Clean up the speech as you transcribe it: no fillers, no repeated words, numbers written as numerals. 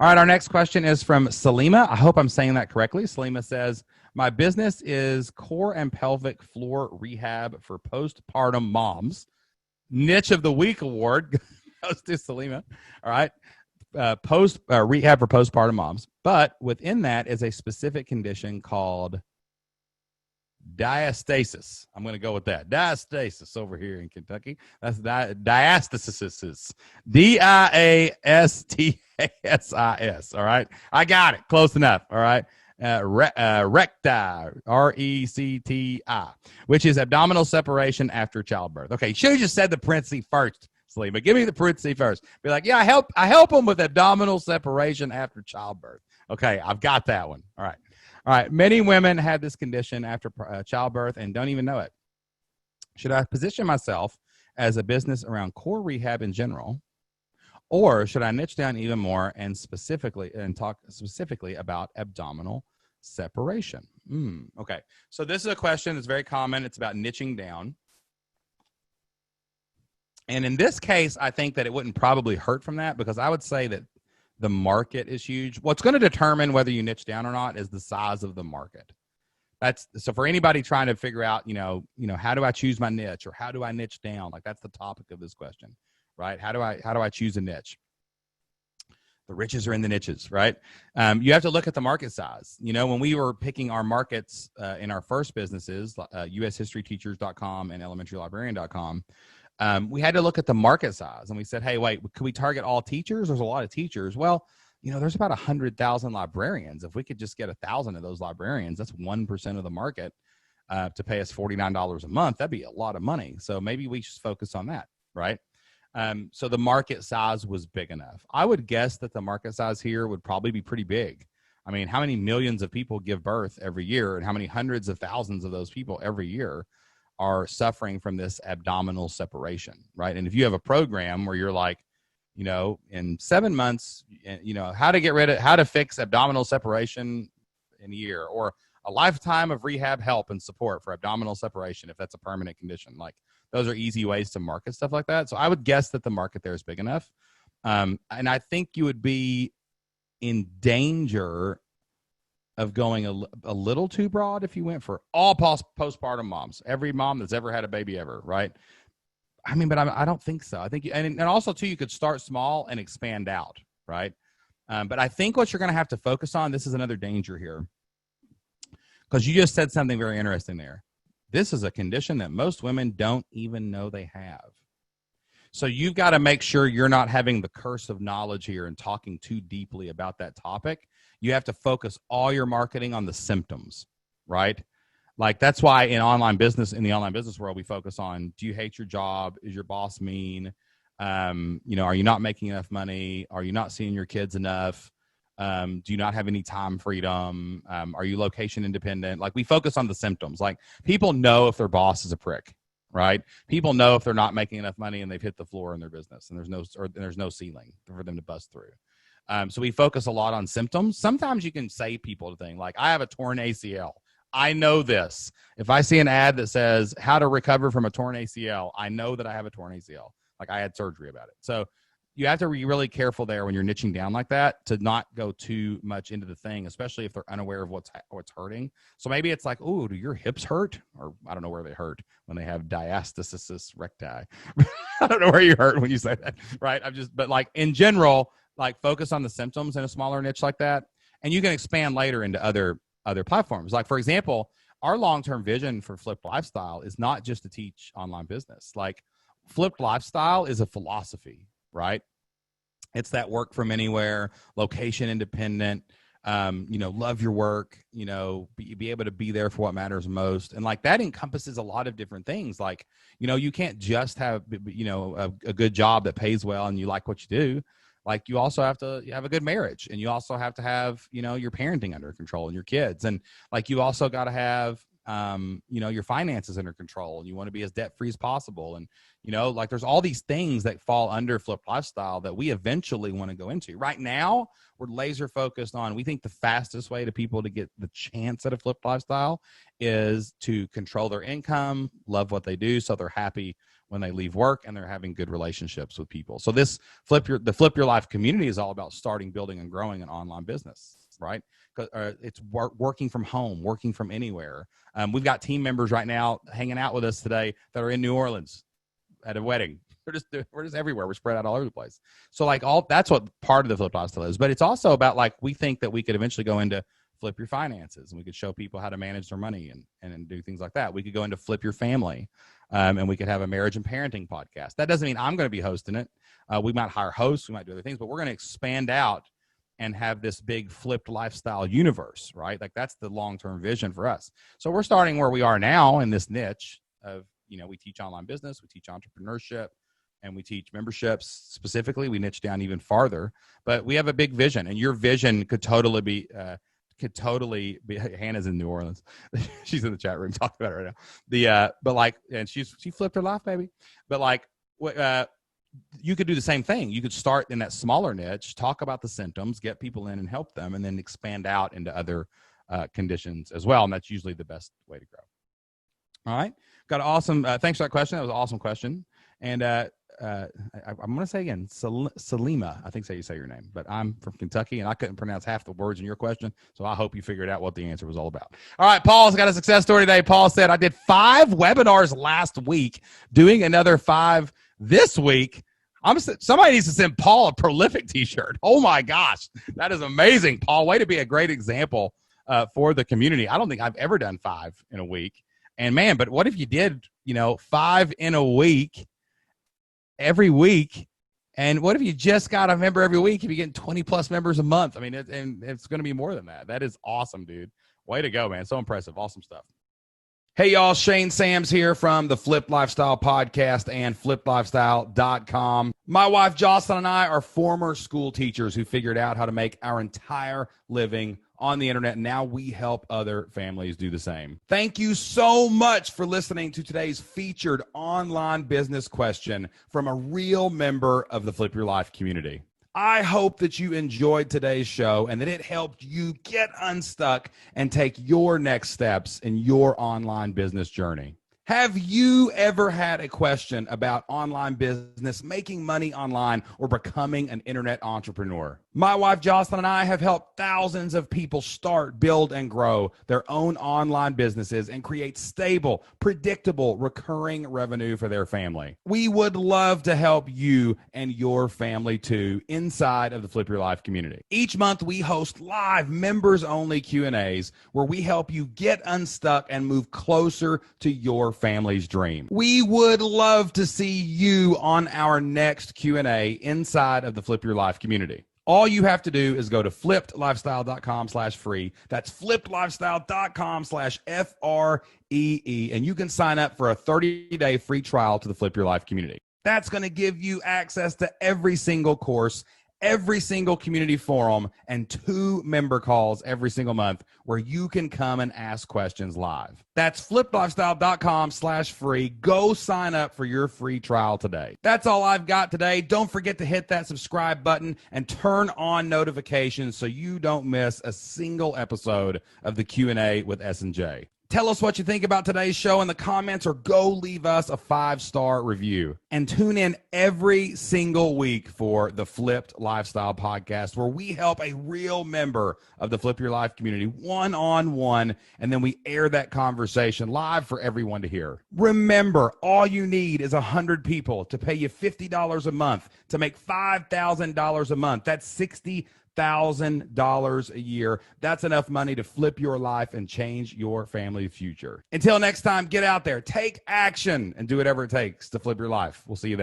All right, our next question is from Salima. I hope I'm saying that correctly. Salima says, my business is core and pelvic floor rehab for postpartum moms. Niche of the Week award goes to Salima. All right. Rehab for postpartum moms. But within that is a specific condition called diastasis. I'm going to go with that. Diastasis over here in Kentucky. That's diastasis. Diastasis. All right. I got it. Close enough. All right. Recti, R-E-C-T-I, which is abdominal separation after childbirth. Okay. Should have just said the parenthesis first, Salima. Give me the parenthesis first. Be like, yeah, I help them with abdominal separation after childbirth. Okay. I've got that one. All right. All right. Many women have this condition after childbirth and don't even know it. Should I position myself as a business around core rehab in general, or should I niche down even more and talk specifically about abdominal separation? Okay. So this is a question that's very common. It's about niching down. And in this case, I think that it wouldn't probably hurt from that, because I would say that the market is huge. What's going to determine whether you niche down or not is the size of the market. So for anybody trying to figure out, how do I choose my niche, or how do I niche down? Like, that's the topic of this question, right? How do I choose a niche? The riches are in the niches, right? You have to look at the market size. When we were picking our markets in our first businesses, ushistoryteachers.com and elementarylibrarian.com, we had to look at the market size, and we said, hey, wait, could we target all teachers? There's a lot of teachers. Well, there's about 100,000 librarians. If we could just get 1,000 of those librarians, that's 1% of the market to pay us $49 a month. That'd be a lot of money. So maybe we should focus on that, right? So the market size was big enough. I would guess that the market size here would probably be pretty big. I mean, how many millions of people give birth every year, and how many hundreds of thousands of those people every year are suffering from this abdominal separation, right? And if you have a program where you're like, in 7 months, how to fix abdominal separation in a year, or a lifetime of rehab help and support for abdominal separation, if that's a permanent condition, like, those are easy ways to market stuff like that. So I would guess that the market there is big enough. And I think you would be in danger of going a little too broad if you went for all postpartum moms, every mom that's ever had a baby ever, right? I mean, but I don't think so. I think, and also too, you could start small and expand out, right? But I think what you're going to have to focus on, this is another danger here, because you just said something very interesting there. This is a condition that most women don't even know they have. So you've got to make sure you're not having the curse of knowledge here and talking too deeply about that topic. You have to focus all your marketing on the symptoms, right? Like, that's why in the online business world, we focus on, do you hate your job? Is your boss mean? Are you not making enough money? Are you not seeing your kids enough? Do you not have any time freedom? Are you location independent? Like, we focus on the symptoms. Like, people know if their boss is a prick, right? People know if they're not making enough money and they've hit the floor in their business and there's no ceiling for them to bust through. So we focus a lot on symptoms. Sometimes you can say people to things like, I have a torn ACL. I know this. If I see an ad that says how to recover from a torn ACL, I know that I have a torn ACL. Like, I had surgery about it. So you have to be really careful there when you're niching down like that, to not go too much into the thing, especially if they're unaware of what's hurting. So maybe it's like, oh, do your hips hurt? Or I don't know where they hurt when they have diastasis recti. I don't know where you hurt when you say that, right? But like, in general, like, focus on the symptoms in a smaller niche like that. And you can expand later into other platforms. Like, for example, our long-term vision for Flipped Lifestyle is not just to teach online business. Like, Flipped Lifestyle is a philosophy, right? It's that work from anywhere, location independent, love your work, be able to be there for what matters most. And like, that encompasses a lot of different things. Like, you can't just have, a good job that pays well and you like what you do. Like, you also have to have a good marriage, and you also have to have, your parenting under control and your kids. And like, you also got to have, your finances under control, and you want to be as debt-free as possible. And, like, there's all these things that fall under Flipped Lifestyle that we eventually want to go into. Right now, we're laser focused on, we think the fastest way to people to get the chance at a Flipped Lifestyle is to control their income, love what they do, so they're happy when they leave work, and they're having good relationships with people. So the Flip Your Life community is all about starting, building, and growing an online business, right? It's working from home, working from anywhere. We've got team members right now hanging out with us today that are in New Orleans at a wedding. We're just everywhere. We're spread out all over the place. So that's what part of the Flip Lifestyle is. But it's also about we think that we could eventually go into Flip Your Finances, and we could show people how to manage their money and do things like that. We could go into Flip Your Family, and we could have a marriage and parenting podcast. That doesn't mean I'm going to be hosting it. We might hire hosts, we might do other things, but we're going to expand out and have this big flipped lifestyle universe, right? That's the long-term vision for us. So we're starting where we are now in this niche of, we teach online business, we teach entrepreneurship, and we teach memberships. Specifically, we niche down even farther, but we have a big vision, and your vision could totally be Hannah's in New Orleans. She's in the chat room talking about it right now. And she flipped her life, baby. But you could do the same thing. You could start in that smaller niche, talk about the symptoms, get people in and help them, and then expand out into other conditions as well. And that's usually the best way to grow. All right. Got an awesome, thanks for that question. That was an awesome question. And I'm going to say again, Salima, I think so you say your name, but I'm from Kentucky and I couldn't pronounce half the words in your question. So I hope you figured out what the answer was all about. All right. Paul's got a success story today. Paul said, I did 5 webinars last week, doing another 5 this week. Somebody needs to send Paul a prolific t-shirt. Oh my gosh. That is amazing, Paul. Way to be a great example for the community. I don't think I've ever done 5 in a week. And man, but what if you did, 5 in a week, every week? And what if you just got a member every week? If you're getting 20 plus members a month, I mean, it's going to be more than that. That is awesome, dude. Way to go, man. So impressive. Awesome stuff. Hey, y'all. Shane Sams here from the Flip Lifestyle Podcast and fliplifestyle.com. My wife, Jocelyn, and I are former school teachers who figured out how to make our entire living on the internet. Now we help other families do the same. Thank you so much for listening to today's featured online business question from a real member of the Flip Your Life community. I hope that you enjoyed today's show and that it helped you get unstuck and take your next steps in your online business journey. Have you ever had a question about online business, making money online, or becoming an internet entrepreneur? My wife, Jocelyn, and I have helped thousands of people start, build, and grow their own online businesses and create stable, predictable, recurring revenue for their family. We would love to help you and your family too inside of the Flip Your Life community. Each month, we host live members-only Q&As where we help you get unstuck and move closer to your family's dream. We would love to see you on our next Q&A inside of the Flip Your Life community. All you have to do is go to flippedlifestyle.com/free. That's flippedlifestyle.com/FREE. And you can sign up for a 30-day free trial to the Flip Your Life community. That's going to give you access to every single course, every single community forum, and 2 member calls every single month where you can come and ask questions live. That's flippedlifestyle.com/free. Go sign up for your free trial today. That's all I've got today. Don't forget to hit that subscribe button and turn on notifications so you don't miss a single episode of the Q&A with S&J. Tell us what you think about today's show in the comments, or go leave us a 5-star review. And tune in every single week for the Flipped Lifestyle Podcast, where we help a real member of the Flip Your Life community one-on-one, and then we air that conversation live for everyone to hear. Remember, all you need is 100 people to pay you $50 a month to make $5,000 a month. That's $60,000 a year. That's enough money to flip your life and change your family future. Until next time, get out there, take action, and do whatever it takes to flip your life. We'll see you then.